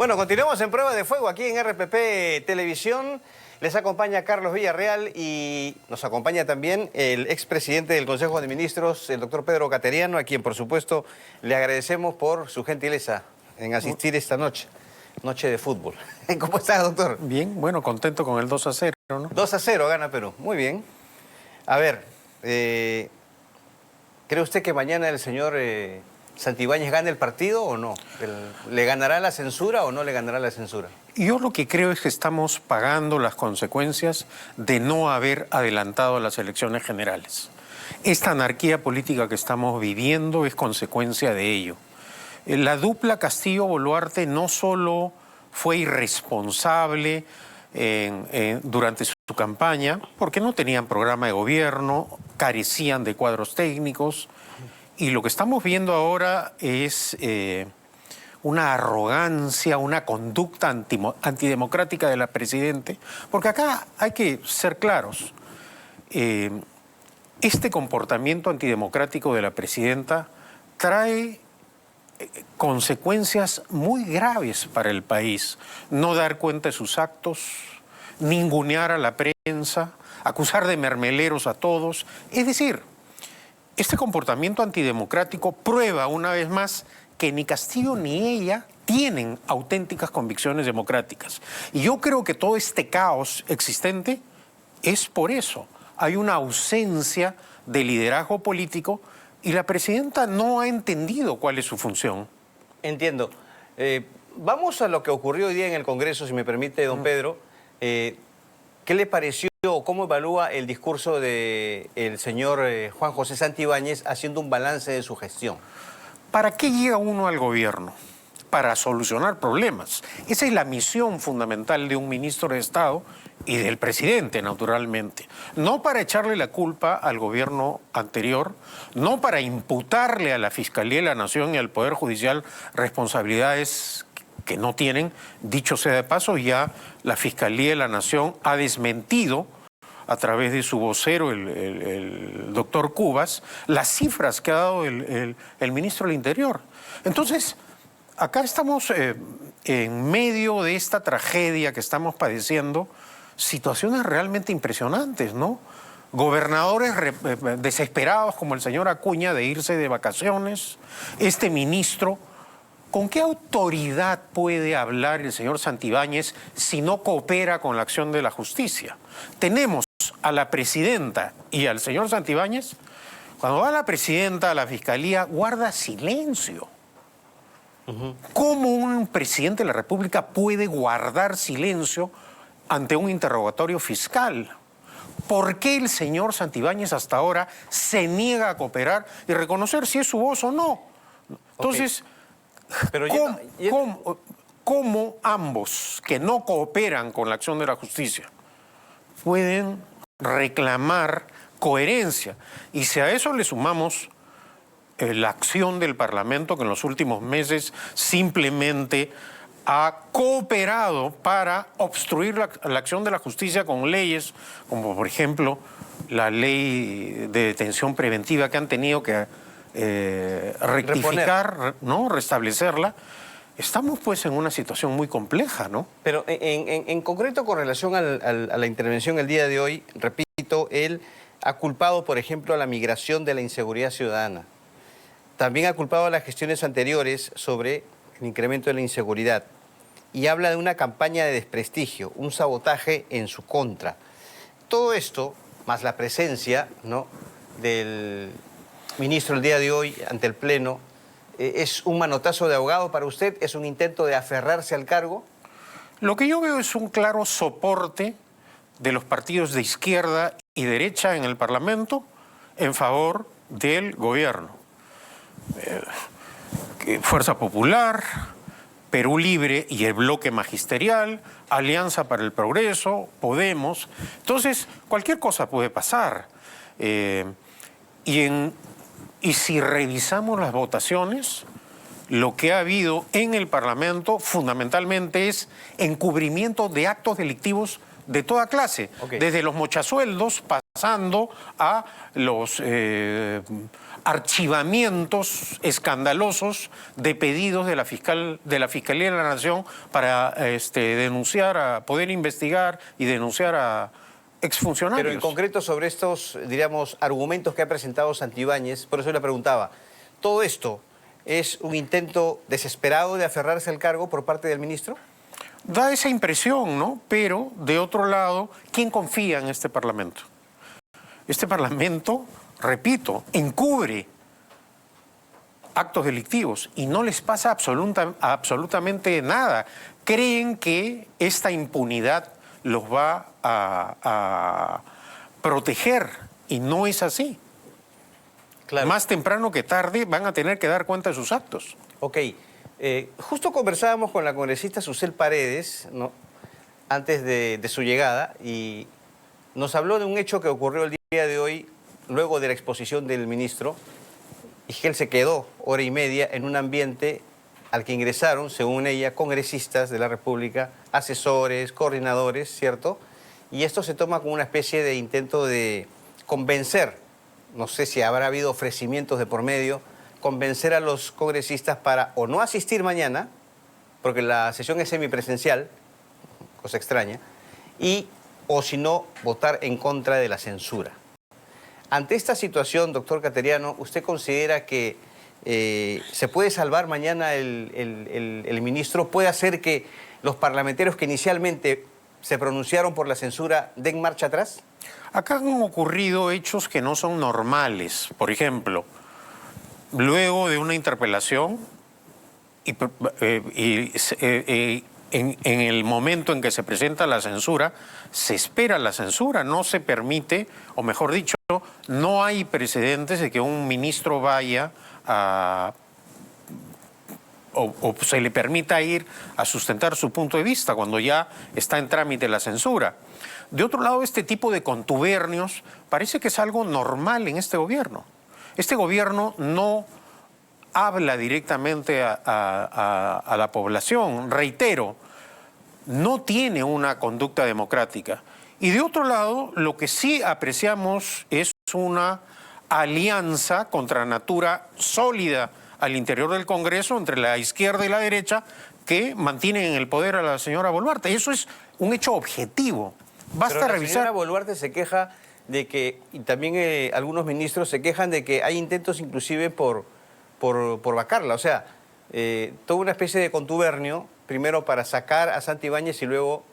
Bueno, continuamos en Prueba de Fuego aquí en RPP Televisión. Les acompaña Carlos Villarreal y nos acompaña también el expresidente del Consejo de Ministros, el doctor Pedro Cateriano, a quien por supuesto le agradecemos por su gentileza en asistir esta noche de fútbol. ¿Cómo está, doctor? Bien, bueno, contento con el 2-0, ¿no? 2-0 gana Perú, muy bien. A ver, ¿cree usted que mañana el señor Santibáñez gane el partido o no? ¿Le ganará la censura o no le ganará la censura? Yo lo que creo es que estamos pagando las consecuencias de no haber adelantado las elecciones generales. Esta anarquía política que estamos viviendo es consecuencia de ello. La dupla Castillo-Boluarte no solo fue irresponsable durante su campaña, porque no tenían programa de gobierno, carecían de cuadros técnicos, y lo que estamos viendo ahora es una arrogancia, una conducta antidemocrática de la presidenta, porque acá hay que ser claros. Este comportamiento antidemocrático de la presidenta trae consecuencias muy graves para el país. No dar cuenta de sus actos, ningunear a la prensa, acusar de mermeleros a todos. Es decir, este comportamiento antidemocrático prueba una vez más que ni Castillo ni ella tienen auténticas convicciones democráticas. Y yo creo que todo este caos existente es por eso. Hay una ausencia de liderazgo político y la presidenta no ha entendido cuál es su función. Entiendo. Vamos a lo que ocurrió hoy día en el Congreso, si me permite, don Pedro. ¿Qué le pareció o cómo evalúa el discurso del señor Juan José Santibáñez haciendo un balance de su gestión? ¿Para qué llega uno al gobierno? Para solucionar problemas. Esa es la misión fundamental de un ministro de Estado y del presidente, naturalmente. No para echarle la culpa al gobierno anterior, no para imputarle a la Fiscalía de la Nación y al Poder Judicial responsabilidades que no tienen. Dicho sea de paso, ya la Fiscalía de la Nación ha desmentido a través de su vocero, el doctor Cubas, las cifras que ha dado el ministro del Interior. Entonces, acá estamos en medio de esta tragedia que estamos padeciendo, situaciones realmente impresionantes, ¿no? Gobernadores desesperados como el señor Acuña de irse de vacaciones, este ministro. ¿Con qué autoridad puede hablar el señor Santibáñez si no coopera con la acción de la justicia? Tenemos a la presidenta y al señor Santibáñez. Cuando va la presidenta a la fiscalía, guarda silencio. ¿Cómo un presidente de la República puede guardar silencio ante un interrogatorio fiscal? ¿Por qué el señor Santibáñez hasta ahora se niega a cooperar y reconocer si es su voz o no? Entonces, pero ¿cómo ambos que no cooperan con la acción de la justicia pueden reclamar coherencia? Y si a eso le sumamos la acción del Parlamento, que en los últimos meses simplemente ha cooperado para obstruir la acción de la justicia con leyes, como por ejemplo la ley de detención preventiva que han tenido que rectificar, ¿no? Restablecerla. Estamos pues en una situación muy compleja, ¿no? Pero en concreto con relación a la intervención el día de hoy, repito, él ha culpado, por ejemplo, a la migración de la inseguridad ciudadana. También ha culpado a las gestiones anteriores sobre el incremento de la inseguridad. Y habla de una campaña de desprestigio, un sabotaje en su contra. Todo esto, más la presencia, ¿no?, del ministro el día de hoy ante el Pleno, ¿es un manotazo de ahogado para usted? ¿Es un intento de aferrarse al cargo? Lo que yo veo es un claro soporte de los partidos de izquierda y derecha en el Parlamento en favor del gobierno. Fuerza Popular, Perú Libre y el Bloque Magisterial, Alianza para el Progreso, Podemos. Entonces, cualquier cosa puede pasar. Y si revisamos las votaciones, lo que ha habido en el Parlamento fundamentalmente es encubrimiento de actos delictivos de toda clase, desde los mochasueldos, pasando a los archivamientos escandalosos de pedidos de la Fiscalía de la Nación para denunciar, poder investigar y denunciar a exfuncionarios. Pero en concreto sobre estos, diríamos, argumentos que ha presentado Santibáñez, por eso le preguntaba, ¿todo esto es un intento desesperado de aferrarse al cargo por parte del ministro? Da esa impresión, ¿no? Pero, de otro lado, ¿quién confía en este Parlamento? Este Parlamento, repito, encubre actos delictivos y no les pasa absolutamente nada. Creen que esta impunidad los va a proteger y no es así. Claro. Más temprano que tarde van a tener que dar cuenta de sus actos. Ok. Justo conversábamos con la congresista Susel Paredes, ¿no?, antes de su llegada, y nos habló de un hecho que ocurrió el día de hoy, luego de la exposición del ministro, y que él se quedó hora y media en un ambiente al que ingresaron, según ella, congresistas de la República, asesores, coordinadores, ¿cierto? Y esto se toma como una especie de intento de convencer, no sé si habrá habido ofrecimientos de por medio, convencer a los congresistas para o no asistir mañana, porque la sesión es semipresencial, cosa extraña, y o si no, votar en contra de la censura. Ante esta situación, doctor Cateriano, ¿usted considera que se puede salvar mañana el ministro? ¿Puede hacer que los parlamentarios que inicialmente se pronunciaron por la censura den marcha atrás? Acá han ocurrido hechos que no son normales. Por ejemplo, luego de una interpelación en el momento en que se presenta la censura, se espera la censura, no se permite, o mejor dicho, no hay precedentes de que un ministro vaya o se le permita ir a sustentar su punto de vista cuando ya está en trámite la censura. De otro lado, este tipo de contubernios parece que es algo normal en este gobierno. Este gobierno no habla directamente a la población, reitero, no tiene una conducta democrática. Y de otro lado, lo que sí apreciamos es una alianza contra natura sólida al interior del Congreso entre la izquierda y la derecha que mantienen en el poder a la señora Boluarte. Eso es un hecho objetivo. Basta Pero la revisar. señora Boluarte se queja de que, y también algunos ministros se quejan de que hay intentos inclusive por vacarla. O sea, toda una especie de contubernio, primero para sacar a Santibáñez y luego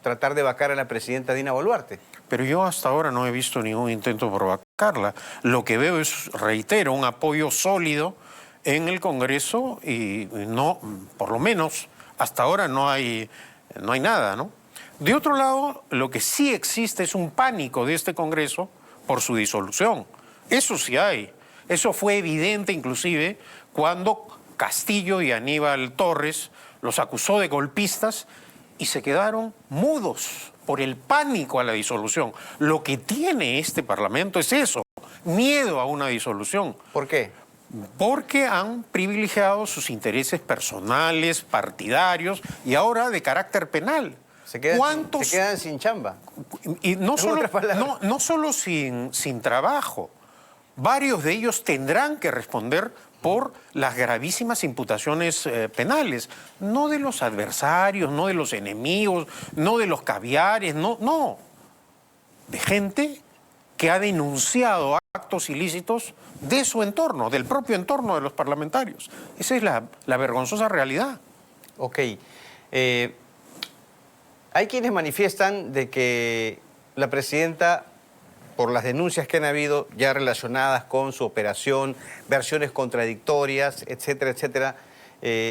tratar de vacar a la presidenta Dina Boluarte. Pero yo hasta ahora no he visto ningún intento por vacarla. Lo que veo es, reitero, un apoyo sólido en el Congreso y no, por lo menos, hasta ahora no hay nada, ¿no? De otro lado, lo que sí existe es un pánico de este Congreso por su disolución. Eso sí hay. Eso fue evidente inclusive cuando Castillo y Aníbal Torres los acusó de golpistas y se quedaron mudos por el pánico a la disolución. Lo que tiene este Parlamento es eso, miedo a una disolución. ¿Por qué? Porque han privilegiado sus intereses personales, partidarios y ahora de carácter penal. Se quedan sin chamba. Y no solo sin trabajo. Varios de ellos tendrán que responder por las gravísimas imputaciones penales, no de los adversarios, no de los enemigos, no de los caviares, no, de gente que ha denunciado actos ilícitos de su entorno, del propio entorno de los parlamentarios. Esa es la vergonzosa realidad. Ok. Hay quienes manifiestan de que la presidenta, por las denuncias que han habido ya relacionadas con su operación, versiones contradictorias, etcétera, etcétera,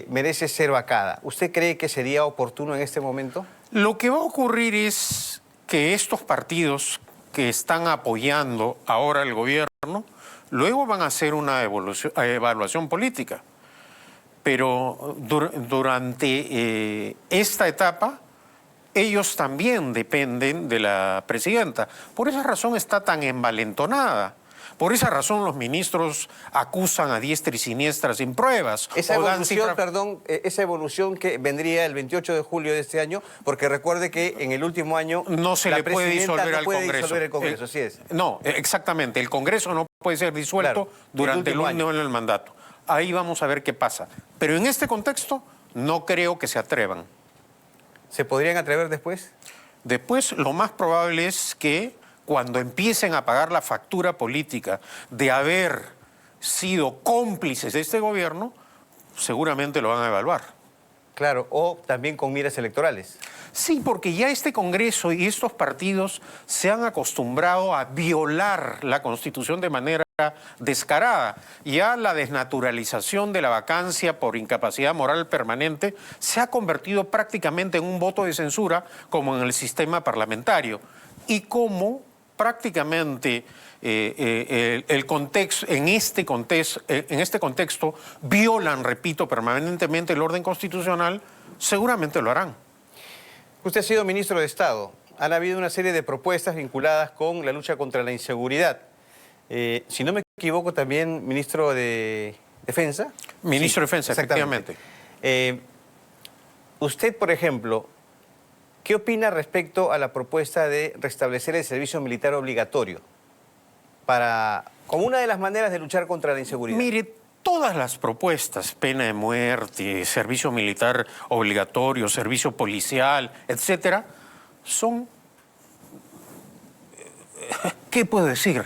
merece ser vacada. ¿Usted cree que sería oportuno en este momento? Lo que va a ocurrir es que estos partidos que están apoyando ahora el gobierno, luego van a hacer una evaluación política. Pero durante esta etapa, ellos también dependen de la presidenta. Por esa razón está tan envalentonada. Por esa razón los ministros acusan a diestra y siniestra sin pruebas. Esa o dan evolución, cifras. perdón, esa evolución que vendría el 28 de julio de este año, porque recuerde que en el último año No se le puede disolver al Congreso. disolver el Congreso, así es. No, exactamente. El Congreso no puede ser disuelto Claro, durante el último último año del mandato. Ahí vamos a ver qué pasa. Pero en este contexto no creo que se atrevan. ¿Se podrían atrever después? Después, lo más probable es que cuando empiecen a pagar la factura política de haber sido cómplices de este gobierno, seguramente lo van a evaluar. Claro, o también con miras electorales. Sí, porque ya este Congreso y estos partidos se han acostumbrado a violar la Constitución de manera descarada. Ya la desnaturalización de la vacancia por incapacidad moral permanente se ha convertido prácticamente en un voto de censura como en el sistema parlamentario. Y como prácticamente el contexto, en este contexto violan, repito, permanentemente el orden constitucional, seguramente lo harán. Usted ha sido ministro de Estado. Han habido una serie de propuestas vinculadas con la lucha contra la inseguridad. Si no me equivoco, también ministro de Defensa. Ministro de Defensa, exactamente. efectivamente. Usted, por ejemplo, ¿qué opina respecto a la propuesta de restablecer el servicio militar obligatorio como una de las maneras de luchar contra la inseguridad? Mire, todas las propuestas, pena de muerte, servicio militar obligatorio, servicio policial, etcétera, son, ¿qué puedo decir?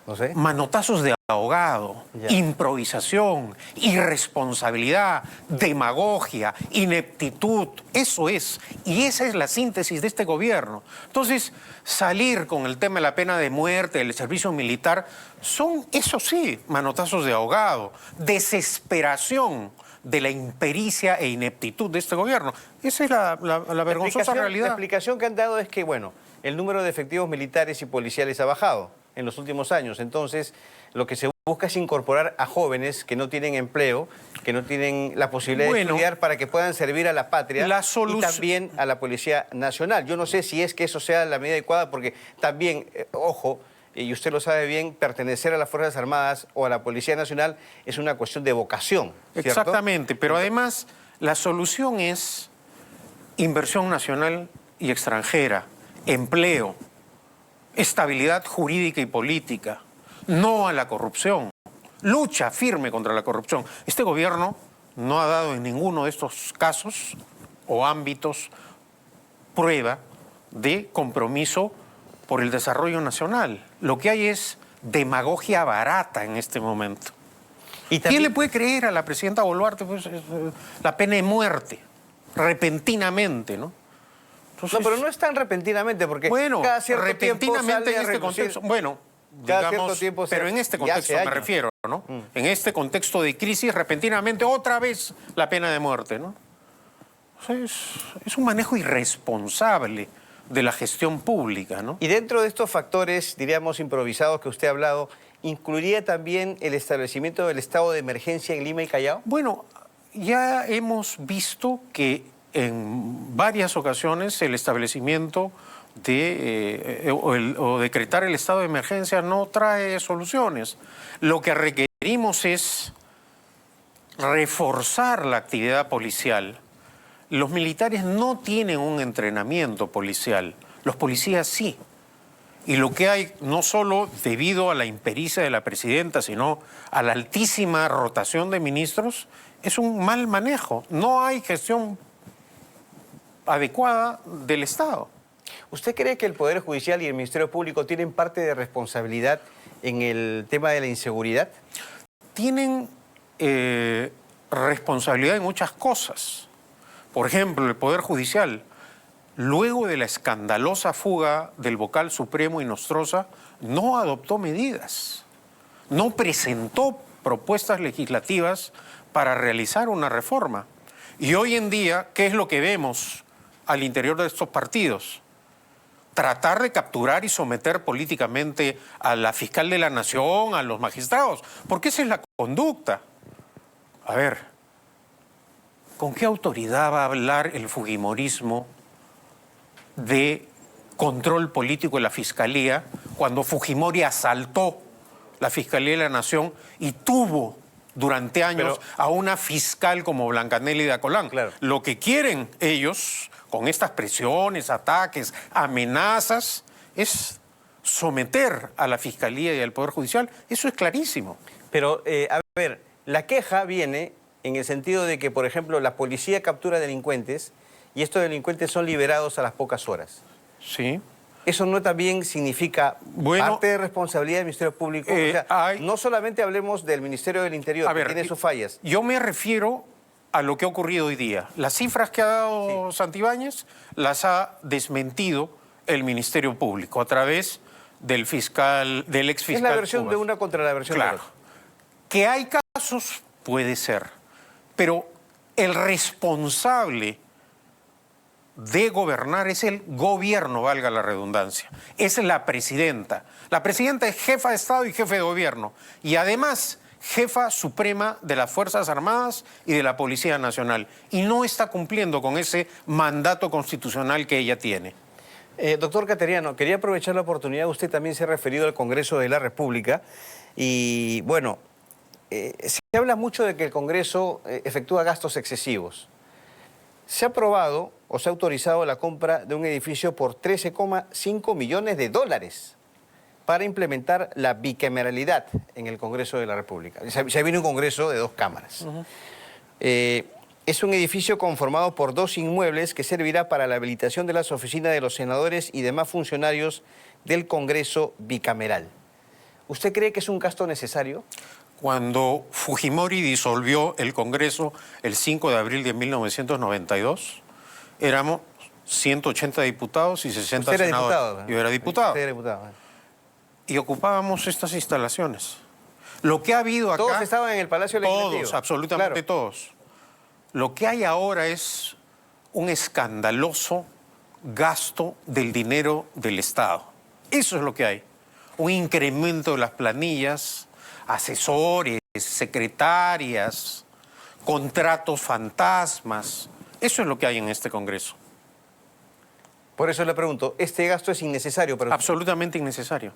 No sé. Manotazos de ahogado, Ya. improvisación, irresponsabilidad, demagogia, ineptitud. Eso es. Y esa es la síntesis de este gobierno. Entonces, salir con el tema de la pena de muerte, del servicio militar, son, eso sí, manotazos de ahogado, desesperación de la impericia e ineptitud de este gobierno. Esa es la vergonzosa La realidad. explicación que han dado es que, bueno, el número de efectivos militares y policiales ha bajado en los últimos años. Entonces, lo que se busca es incorporar a jóvenes que no tienen empleo, que no tienen la posibilidad de estudiar para que puedan servir a la patria y también a la Policía Nacional. Yo no sé si es que eso sea la medida adecuada, porque también, ojo, y usted lo sabe bien, pertenecer a las Fuerzas Armadas o a la Policía Nacional es una cuestión de vocación, ¿cierto? Exactamente, pero además la solución es inversión nacional y extranjera, empleo, estabilidad jurídica y política, no a la corrupción, lucha firme contra la corrupción. Este gobierno no ha dado en ninguno de estos casos o ámbitos prueba de compromiso por el desarrollo nacional. Lo que hay es demagogia barata en este momento. Y ¿Quién le puede creer a la presidenta Boluarte pues, la pena de muerte, repentinamente, ¿no? Entonces, no, pero no es tan repentinamente, porque bueno, cada cierto tiempo repentinamente sale a en este relucir. contexto, bueno, Cada digamos, cierto tiempo pero en este contexto me refiero, ¿no? En este contexto de crisis, repentinamente otra vez la pena de muerte, ¿no? O sea, es un manejo irresponsable de la gestión pública, ¿no? Y dentro de estos factores, diríamos, improvisados que usted ha hablado, ¿incluiría también el establecimiento del estado de emergencia en Lima y Callao? Bueno, ya hemos visto que en varias ocasiones el establecimiento o decretar el estado de emergencia no trae soluciones. Lo que requerimos es reforzar la actividad policial. Los militares no tienen un entrenamiento policial, los policías sí. Y lo que hay, no solo debido a la impericia de la presidenta, sino a la altísima rotación de ministros, es un mal manejo. No hay gestión adecuada del Estado. ¿Usted cree que el Poder Judicial y el Ministerio Público tienen parte de responsabilidad en el tema de la inseguridad? Tienen responsabilidad en muchas cosas. Por ejemplo, el Poder Judicial, luego de la escandalosa fuga del vocal supremo Inostroza, no adoptó medidas, no presentó propuestas legislativas para realizar una reforma. Y hoy en día, ¿qué es lo que vemos al interior de estos partidos? Tratar de capturar y someter políticamente a la fiscal de la nación, a los magistrados, porque esa es la conducta. A ver, ¿con qué autoridad va a hablar el fujimorismo de control político de la fiscalía cuando Fujimori asaltó la Fiscalía de la Nación y tuvo durante años a una fiscal como Blancanelli de Acolán. Claro. Lo que quieren ellos, con estas presiones, ataques, amenazas, es someter a la Fiscalía y al Poder Judicial. Eso es clarísimo. Pero, a ver, la queja viene en el sentido de que, por ejemplo, la policía captura delincuentes y estos delincuentes son liberados a las pocas horas. Sí. ¿Eso no también significa parte de responsabilidad del Ministerio Público? O sea, no solamente hablemos del Ministerio del Interior, que tiene sus fallas. Yo me refiero a lo que ha ocurrido hoy día. Las cifras que ha dado Santibáñez las ha desmentido el Ministerio Público a través del fiscal, del exfiscal. Es la versión Cubas. de una contra la versión de Claro. otra. Que hay casos, puede ser, pero el responsable de gobernar es el gobierno, valga la redundancia. Es la presidenta. La presidenta es jefa de Estado y jefe de gobierno. Y además, jefa suprema de las Fuerzas Armadas y de la Policía Nacional. Y no está cumpliendo con ese mandato constitucional que ella tiene. Doctor Cateriano, quería aprovechar la oportunidad. Usted también se ha referido al Congreso de la República. Y bueno, se habla mucho de que el Congreso efectúa gastos excesivos. Se ha aprobado o se ha autorizado la compra de un edificio por 13,5 millones de dólares para implementar la bicameralidad en el Congreso de la República. Se viene un Congreso de 2 cámaras. Es un edificio conformado por 2 inmuebles que servirá para la habilitación de las oficinas de los senadores y demás funcionarios del Congreso bicameral. ¿Usted cree que es un gasto necesario? Cuando Fujimori disolvió el Congreso el 5 de abril de 1992, éramos 180 diputados y 60 ¿Usted era senadores. diputado? Yo era diputado. Usted era diputado. Y ocupábamos estas instalaciones. Lo que ha habido acá... Todos estaban en el Palacio Legislativo. Todos, absolutamente Claro. todos. Lo que hay ahora es un escandaloso gasto del dinero del Estado. Eso es lo que hay. Un incremento de las planillas, asesores, secretarias, contratos fantasmas. Eso es lo que hay en este Congreso. Por eso le pregunto, ¿este gasto es innecesario para usted? Absolutamente innecesario.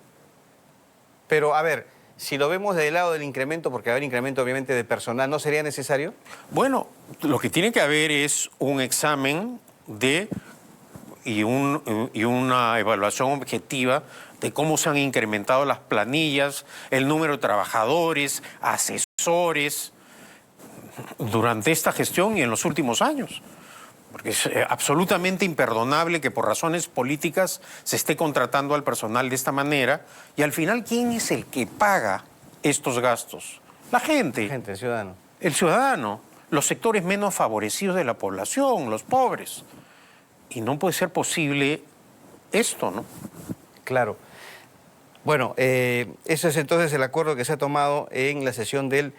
Pero, a ver, si lo vemos del lado del incremento, porque va a haber incremento obviamente de personal, ¿no sería necesario? Bueno, lo que tiene que haber es un examen y una evaluación objetiva de cómo se han incrementado las planillas, el número de trabajadores, asesores, durante esta gestión y en los últimos años. Porque es absolutamente imperdonable que por razones políticas se esté contratando al personal de esta manera y al final, ¿quién es el que paga estos gastos? La gente. La gente, el ciudadano. El ciudadano, los sectores menos favorecidos de la población, los pobres. Y no puede ser posible esto, ¿no? Claro. Bueno, eso es entonces el acuerdo que se ha tomado en la sesión del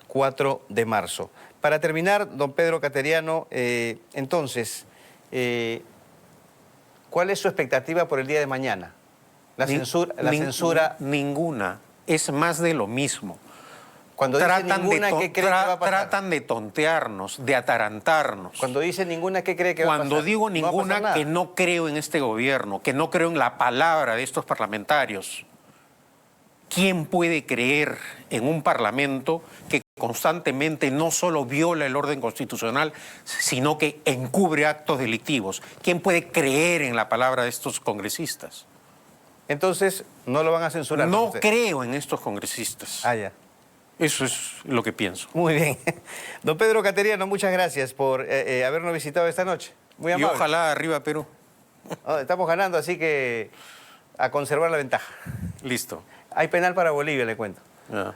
4 de marzo. Para terminar, don Pedro Cateriano, entonces, ¿cuál es su expectativa por el día de mañana? La censura... Ninguna. Es más de lo mismo. Cuando dice ninguna, ¿qué cree que va a pasar? Tratan de tontearnos, de atarantarnos. Cuando dice ninguna, ¿qué cree que va a pasar? Cuando digo No va a pasar ninguna, nada. que no creo en este gobierno, que no creo en la palabra de estos parlamentarios. ¿Quién puede creer en un parlamento que constantemente no solo viola el orden constitucional, sino que encubre actos delictivos? ¿Quién puede creer en la palabra de estos congresistas? Entonces, ¿no lo van a censurar? No usted? creo en estos congresistas. Ah, ya. Eso es lo que pienso. Muy bien. Don Pedro Cateriano, muchas gracias por habernos visitado esta noche. Muy Y amable. ojalá arriba Perú. Oh, estamos ganando, así que a conservar la ventaja. Listo. Hay penal para Bolivia, le cuento. Ya.